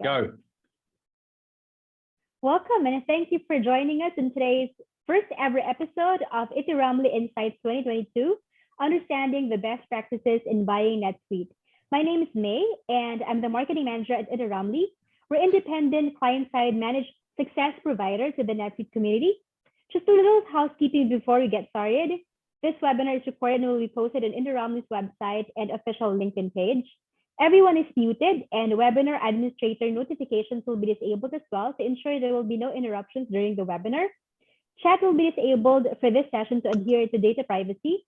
Go. Welcome and thank you for joining us in today's first ever episode of Etter+Ramli Insights 2022, Understanding the Best Practices in Buying NetSuite. My name is May and I'm the Marketing Manager at Etter+Ramli. We're independent client-side managed success provider to the NetSuite community. Just a little housekeeping before we get started. This webinar is recorded and will be posted on Etter+Ramli's website and official LinkedIn page. Everyone is muted and webinar administrator notifications will be disabled as well to ensure there will be no interruptions during the webinar. Chat will be disabled for this session to adhere to data privacy.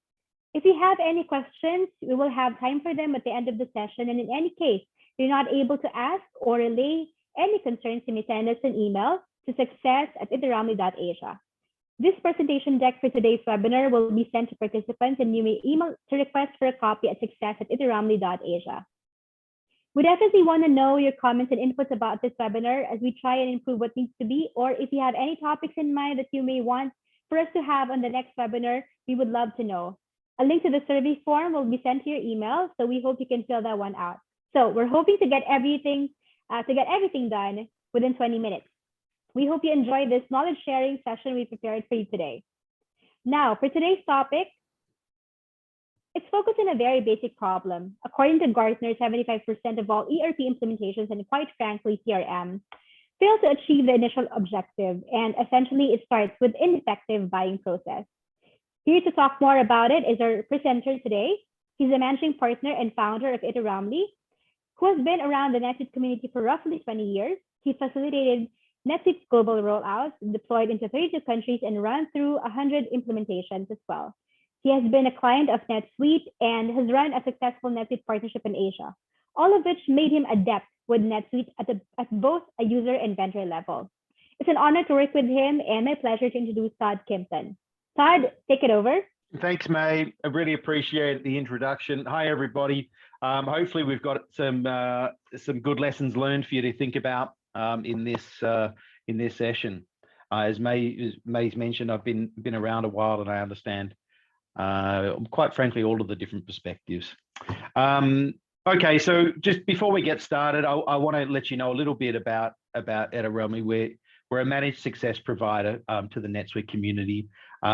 If you have any questions, we will have time for them at the end of the session. And in any case, if you're not able to ask or relay any concerns, you may send us an email to success@etterramli.asia. This presentation deck for today's webinar will be sent to participants and you may email to request for a copy at success@etterramli.asia. We definitely want to know your comments and inputs about this webinar as we try and improve what needs to be, or if you have any topics in mind that you may want for us to have on the next webinar, we would love to know. A link to the survey form will be sent to your email, so we hope you can fill that one out. So we're hoping to get everything done within 20 minutes. We hope you enjoy this knowledge sharing session we prepared for you today. Now, for today's topic, it's focused on a very basic problem. According to Gartner, 75% of all ERP implementations, and quite frankly, CRM, fail to achieve the initial objective. And essentially, it starts with ineffective buying process. Here to talk more about it is our presenter today. He's a managing partner and founder of Etter+Ramli, who has been around the NetSuite community for roughly 20 years. He facilitated NetSuite's global rollouts, deployed into 32 countries, and run through 100 implementations as well. He has been a client of NetSuite and has run a successful NetSuite partnership in Asia, all of which made him adept with NetSuite at both a user and vendor level. It's an honor to work with him and my pleasure to introduce Todd Kimsen. Todd, take it over. Thanks, May. I really appreciate the introduction. Hi, everybody. Hopefully, we've got some good lessons learned for you to think about in this session. As May's mentioned, I've been around a while and I understand, quite frankly, all of the different perspectives. Okay, so just before we get started, I want to let you know a little bit about Etter+Ramli. We're a managed success provider to the NetSuite community.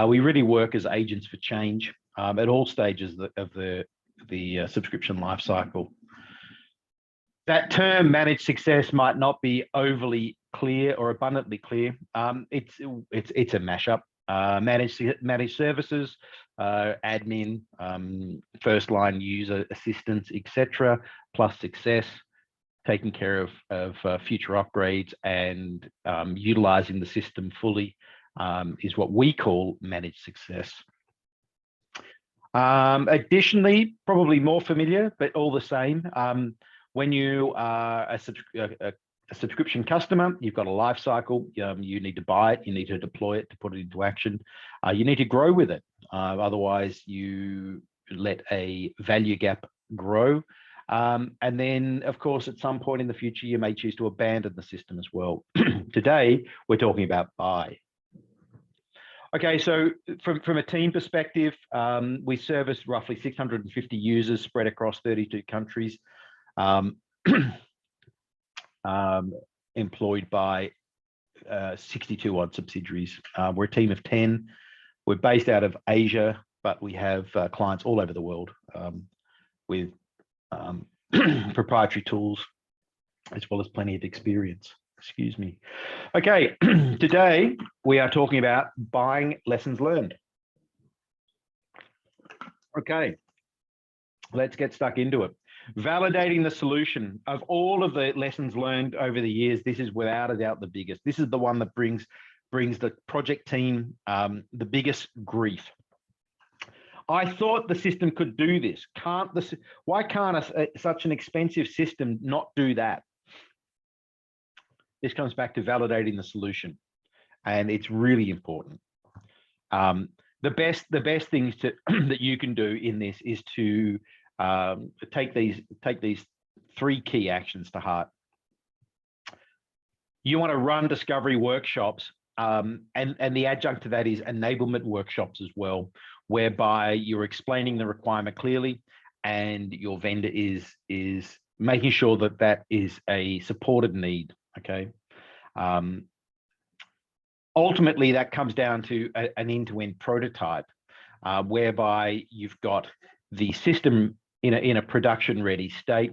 We really work as agents for change at all stages of the subscription lifecycle. That term managed success might not be overly clear or abundantly clear. It's a mashup. Managed services, admin, first line user assistance, etc., plus success, taking care of future upgrades and utilizing the system fully is what we call managed success. Additionally, probably more familiar, but all the same, when you are a subscription customer, you've got a life cycle. You need to buy it, you need to deploy it, to put it into action. You need to grow with it. Otherwise, you let a value gap grow. And then, of course, at some point in the future, you may choose to abandon the system as well. Today, we're talking about buy. Okay, so from a team perspective, we service roughly 650 users spread across 32 countries. Employed by 62 odd subsidiaries. We're a team of 10. We're based out of Asia, but we have clients all over the world with proprietary tools, as well as plenty of experience. Excuse me. Okay, today we are talking about buying lessons learned. Okay, let's get stuck into it. Validating the solution. Of all of the lessons learned over the years, this is without a doubt the biggest. This is the one that brings the project team the biggest grief. I thought the system could do this. Why can't such an expensive system not do that? This comes back to validating the solution, and it's really important. The best things that you can do in this is to take these three key actions to heart. You want to run discovery workshops, and the adjunct to that is enablement workshops as well, whereby you're explaining the requirement clearly and your vendor is making sure that that is a supported need, okay? Ultimately, that comes down to an end-to-end prototype, whereby you've got the system in a production-ready state,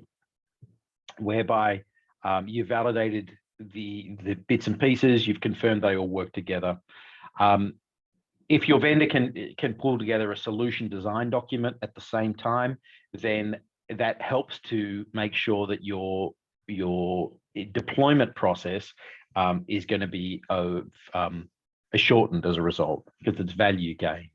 whereby you've validated the bits and pieces, you've confirmed they all work together. If your vendor can pull together a solution design document at the same time, then that helps to make sure that your deployment process is going to be shortened as a result, because it's value gained.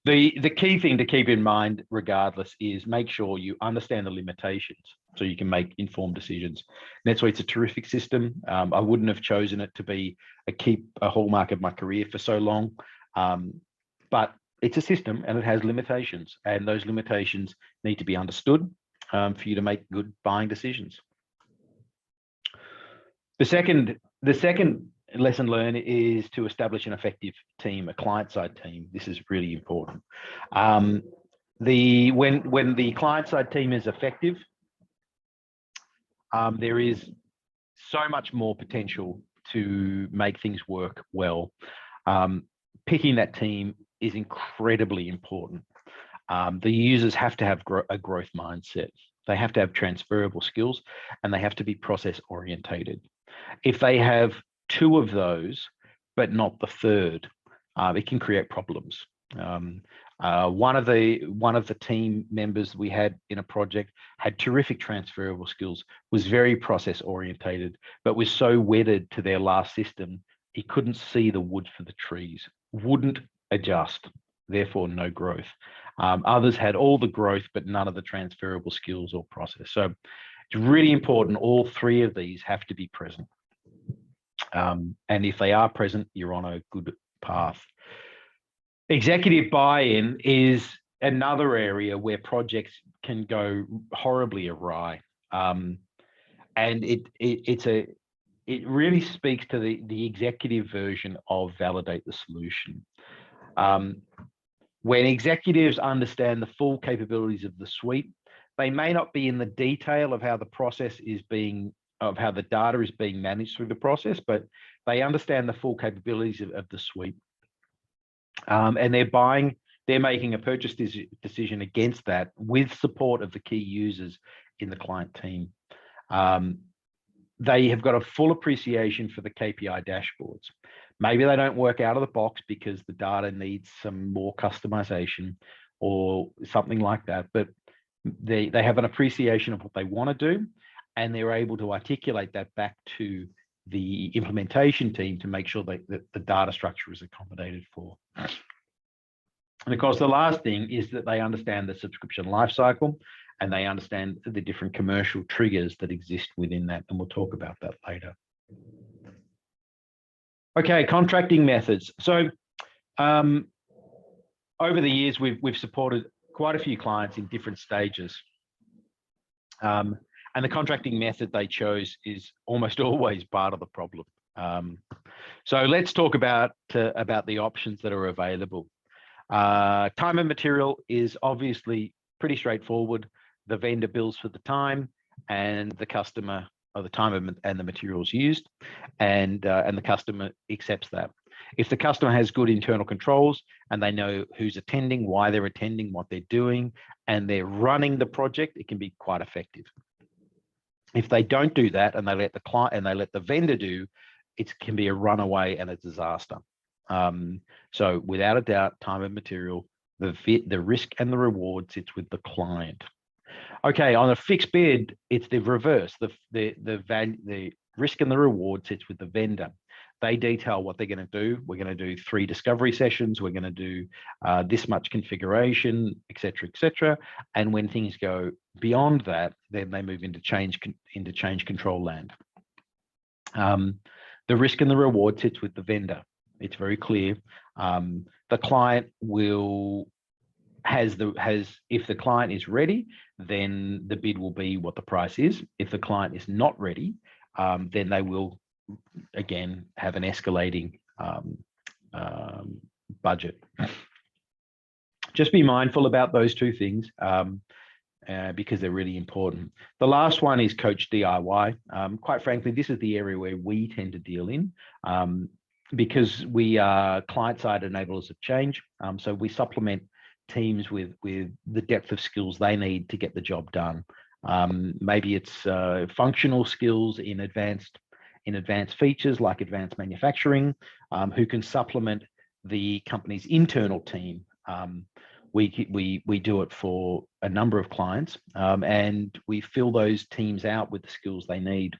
The key thing to keep in mind, regardless, is make sure you understand the limitations so you can make informed decisions. NetSuite's a terrific system. I wouldn't have chosen it to be a hallmark of my career for so long, but it's a system and it has limitations, and those limitations need to be understood for you to make good buying decisions. The second lesson learned is to establish an effective team, a client-side team. This is really important. When the client-side team is effective, there is so much more potential to make things work well. Picking that team is incredibly important. The users have to have a growth mindset. They have to have transferable skills, and they have to be process orientated. If they have two of those, but not the third, it can create problems. One of the team members we had in a project had terrific transferable skills, was very process orientated, but was so wedded to their last system, he couldn't see the wood for the trees, wouldn't adjust, therefore no growth. Others had all the growth, but none of the transferable skills or process. So it's really important, all three of these have to be present. And if they are present, you're on a good path. Executive buy-in is another area where projects can go horribly awry. And it really speaks to the executive version of validate the solution. When executives understand the full capabilities of the suite, they may not be in the detail of how the process is how the data is being managed through the process, but they understand the full capabilities of the suite. And they're making a purchase decision against that with support of the key users in the client team. They have got a full appreciation for the KPI dashboards. Maybe they don't work out of the box because the data needs some more customization or something like that, but they have an appreciation of what they want to do, and they're able to articulate that back to the implementation team to make sure that the data structure is accommodated for. And of course, the last thing is that they understand the subscription lifecycle, and they understand the different commercial triggers that exist within that, and we'll talk about that later. Okay, contracting methods. So over the years, we've supported quite a few clients in different stages. And the contracting method they chose is almost always part of the problem. So let's talk about the options that are available. Time and material is obviously pretty straightforward. The vendor bills for the time, and the customer, or the time and the materials used, and the customer accepts that. If the customer has good internal controls and they know who's attending, why they're attending, what they're doing, and they're running the project, it can be quite effective. If they don't do that and they let the client and they let the vendor do, it can be a runaway and a disaster. So without a doubt, time and material, the risk and the reward sits with the client. Okay, on a fixed bid, it's the reverse. The risk and the reward sits with the vendor. They detail what they're going to do. We're going to do 3 discovery sessions. We're going to do this much configuration, et cetera, and when things go beyond that, then they move into change control land. The risk and the reward sits with the vendor. It's very clear. The client if the client is ready, then the bid will be what the price is. If the client is not ready, then they will again have an escalating budget. Just be mindful about those two things. because they're really important. The last one is Coach DIY. Quite frankly, this is the area where we tend to deal in because we are client-side enablers of change. So we supplement teams with the depth of skills they need to get the job done. Maybe it's functional skills in advanced features like advanced manufacturing, who can supplement the company's internal team. We do it for a number of clients, and we fill those teams out with the skills they need.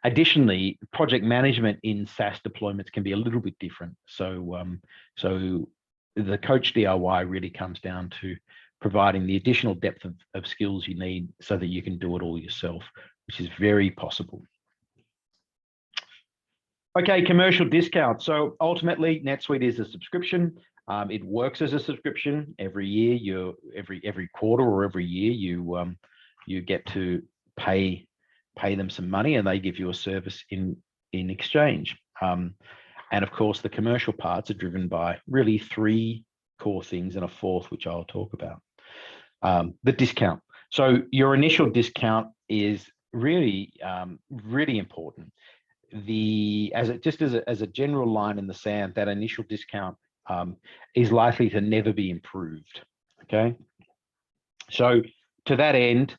Additionally, project management in SaaS deployments can be a little bit different. So the Coach DIY really comes down to providing the additional depth of skills you need so that you can do it all yourself, which is very possible. Okay, commercial discount. So ultimately, NetSuite is a subscription. It works as a subscription every year. Every quarter or every year, you get to pay them some money, and they give you a service in exchange. And of course, the commercial parts are driven by really 3 core things and a 4th, which I'll talk about. The discount. So your initial discount is really important. As a general line in the sand, that initial discount is likely to never be improved. Okay, so to that end,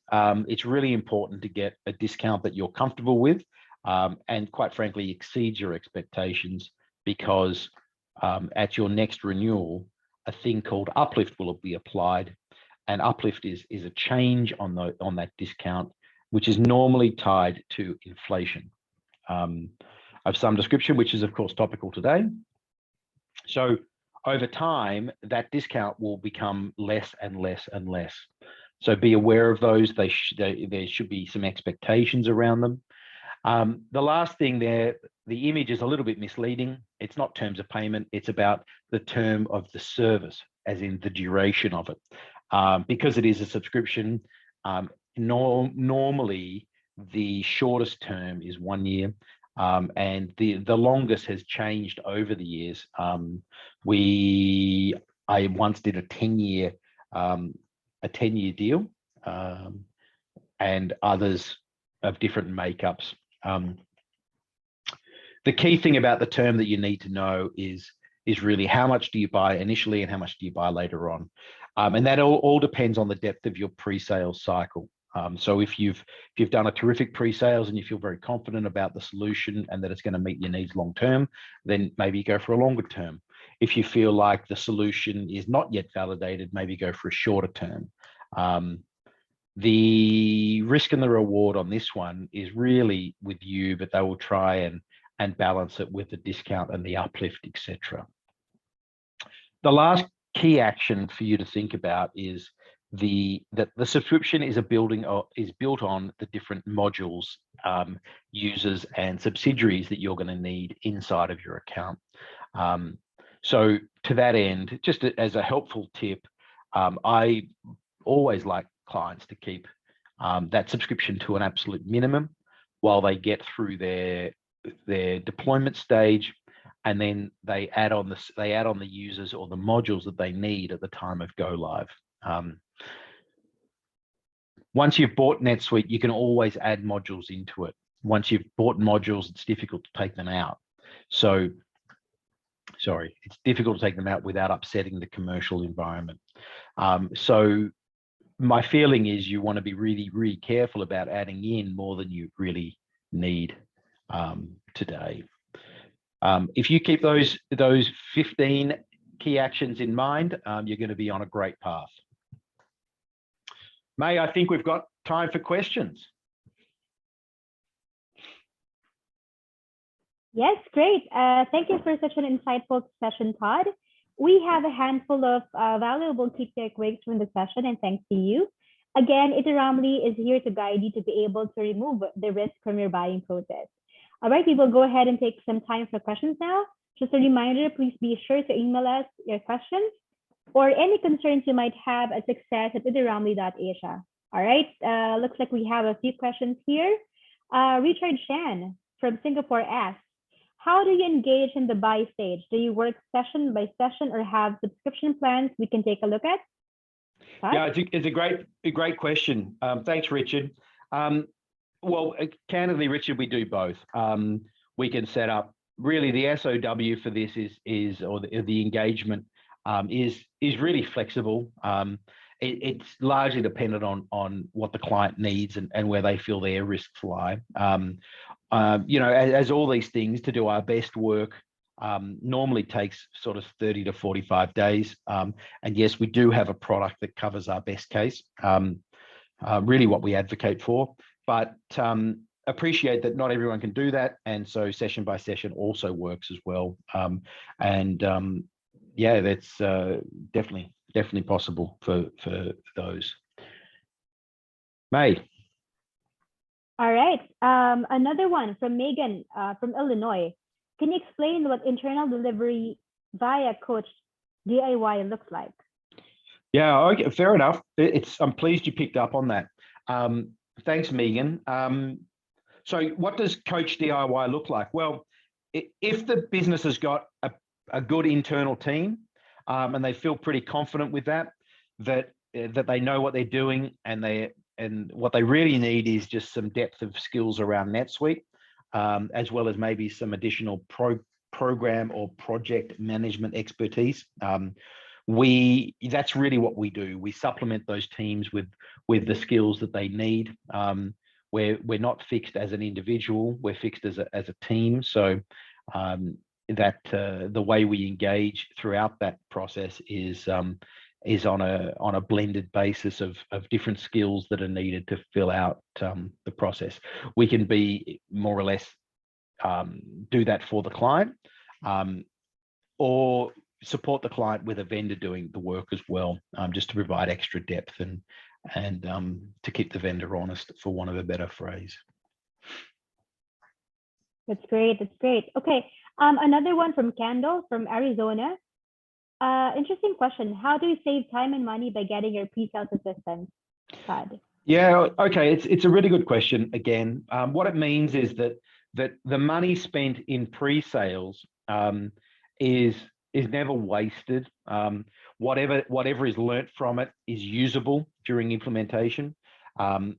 it's really important to get a discount that you're comfortable with, and quite frankly exceeds your expectations, because at your next renewal, a thing called uplift will be applied, and uplift is a change on that discount, which is normally tied to inflation of some description, which is of course topical today. So over time, that discount will become less and less and less. So be aware of those. There should be some expectations around them. The last thing there, the image is a little bit misleading. It's not terms of payment. It's about the term of the service, as in the duration of it. Because it is a subscription, normally the shortest term is 1 year, and the longest has changed over the years. I once did a 10-year deal, and others of different makeups. The key thing about the term that you need to know is really how much do you buy initially and how much do you buy later on, and that all depends on the depth of your pre-sales cycle. So if you've done a terrific pre-sales and you feel very confident about the solution and that it's going to meet your needs long term, then maybe go for a longer term. If you feel like the solution is not yet validated, maybe go for a shorter term. The risk and the reward on this one is really with you, but they will try and balance it with the discount and the uplift, etc. The last key action for you to think about is that the subscription is built on the different modules, users, and subsidiaries that you're going to need inside of your account. So to that end, just as a helpful tip, I always like clients to keep that subscription to an absolute minimum while they get through their deployment stage, and then they add on the users or the modules that they need at the time of go live. Once you've bought NetSuite, you can always add modules into it. Once you've bought modules, it's difficult to take them out. So, sorry, it's difficult to take them out without upsetting the commercial environment. So my feeling is you want to be really, really careful about adding in more than you really need today. If you keep those 15 key actions in mind, you're going to be on a great path. May, I think we've got time for questions. Yes, great. Thank you for such an insightful session, Todd. We have a handful of valuable key takeaways from the session, and thanks to you. Again, Etter+Ramli is here to guide you to be able to remove the risk from your buying process. All right, we will go ahead and take some time for questions now. Just a reminder, please be sure to email us your questions or any concerns you might have at success@etterramli.asia. All right, looks like we have a few questions here. Richard Shan from Singapore asks, how do you engage in the buy stage? Do you work session by session or have subscription plans we can take a look at? Todd? Yeah, it's a great question. Thanks, Richard. Well, candidly, Richard, we do both. We can set up really the SOW for this or the engagement is really flexible. It's largely dependent on what the client needs and where they feel their risks lie. As all these things, to do our best work normally takes sort of 30 to 45 days. And yes, we do have a product that covers our best case, really what we advocate for, but appreciate that not everyone can do that. And so session by session also works as well. Yeah, that's definitely possible for those. May. All right. Another one from Megan from Illinois. Can you explain what internal delivery via coach DIY looks like? Yeah, okay, fair enough. I'm pleased you picked up on that. Thanks, Megan. So what does coach DIY look like? Well, if the business has got a good internal team and they feel pretty confident with that they know what they're doing and what they really need is just some depth of skills around NetSuite, as well as maybe some additional program or project management expertise. That's really what we do. We supplement those teams with the skills that they need. We're not fixed as an individual, we're fixed as a team. So the way we engage throughout that process is on a blended basis of different skills that are needed to fill out the process. We can be more or less do that for the client, or support the client with a vendor doing the work as well, just to provide extra depth and to keep the vendor honest, for want of a better phrase. That's great. That's great. Okay. Another one from Kendall from Arizona. Interesting question. How do you save time and money by getting your pre-sales assistance, Todd? Yeah, okay. It's a really good question. Again, what it means is that the money spent in pre-sales is never wasted. Whatever is learnt from it is usable during implementation, so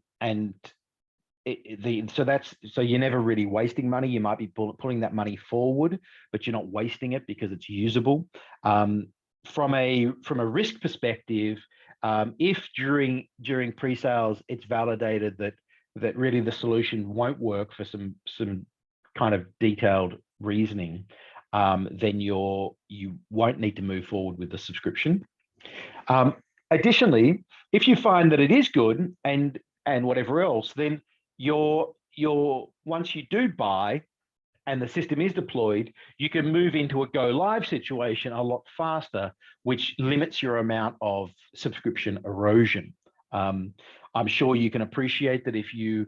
you're never really wasting money. You might be pulling that money forward, but you're not wasting it because it's usable. From a risk perspective, if during pre-sales it's validated that really the solution won't work for some kind of detailed reasoning, then you won't need to move forward with the subscription. Additionally, if you find that it is good and whatever else, then once you do buy and the system is deployed, you can move into a go live situation a lot faster, which limits your amount of subscription erosion. I'm sure you can appreciate that if you're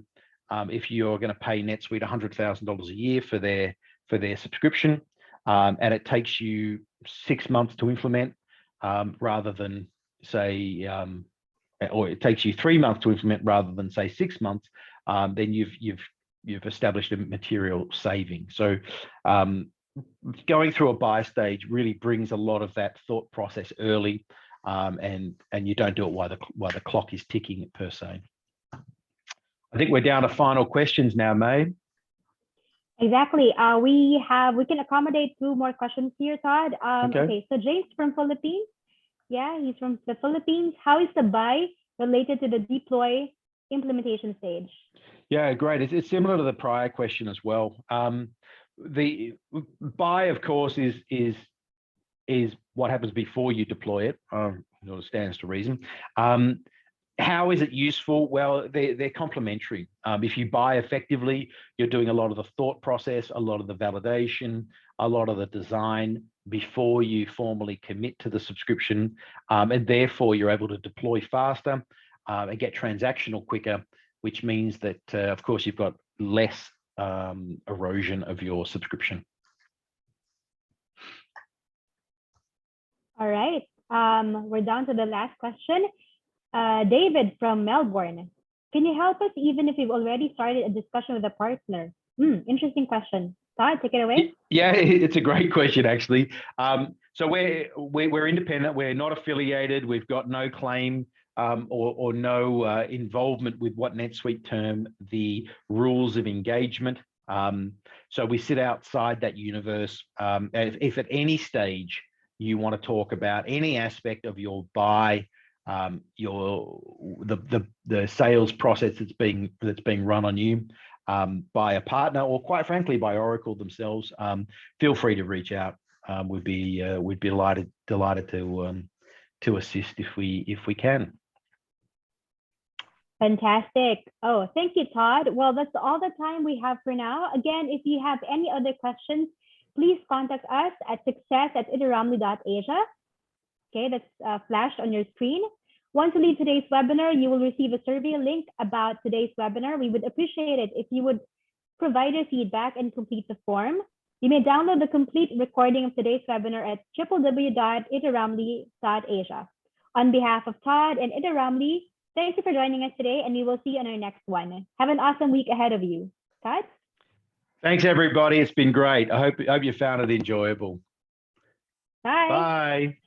going to pay NetSuite $100,000 a year for their subscription, and it takes you 6 months to implement, rather than say, or it takes you 3 months to implement rather than say 6 months, then you've established a material saving. So going through a buy stage really brings a lot of that thought process early, and you don't do it while the clock is ticking per se. I think we're down to final questions now, May. Exactly. We can accommodate 2 more questions here, Todd. Okay. So James from Philippines. Yeah, he's from the Philippines. How is the buy related to the deploy implementation stage? Yeah, great. It's similar to the prior question as well. The buy, of course, is what happens before you deploy it. It stands to reason. How is it useful? Well, they're complementary. If you buy effectively, you're doing a lot of the thought process, a lot of the validation, a lot of the design before you formally commit to the subscription, and therefore you're able to deploy faster and get transactional quicker, which means that, of course, you've got less erosion of your subscription. All right. We're down to the last question. David from Melbourne. Can you help us even if we've already started a discussion with a partner? Interesting question. Todd, take it away. Yeah, it's a great question, actually. So we're independent. We're not affiliated. We've got no claim or no involvement with what NetSuite term the rules of engagement. So we sit outside that universe. If at any stage you want to talk about any aspect of your buy, the sales process that's being run on you by a partner, or quite frankly by Oracle themselves, feel free to reach out. We'd be delighted to assist if we can. Fantastic. Oh, thank you, Todd. Well, that's all the time we have for now. Again, if you have any other questions, please contact us at success@etterramli.asia. Okay, that's flashed on your screen. Once you leave today's webinar, you will receive a survey link about today's webinar. We would appreciate it if you would provide your feedback and complete the form. You may download the complete recording of today's webinar at www.etterramli.asia. On behalf of Todd and Etter+Ramli, thank you for joining us today, and we will see you on our next one. Have an awesome week ahead of you. Todd? Thanks, everybody. It's been great. I hope you found it enjoyable. Bye. Bye.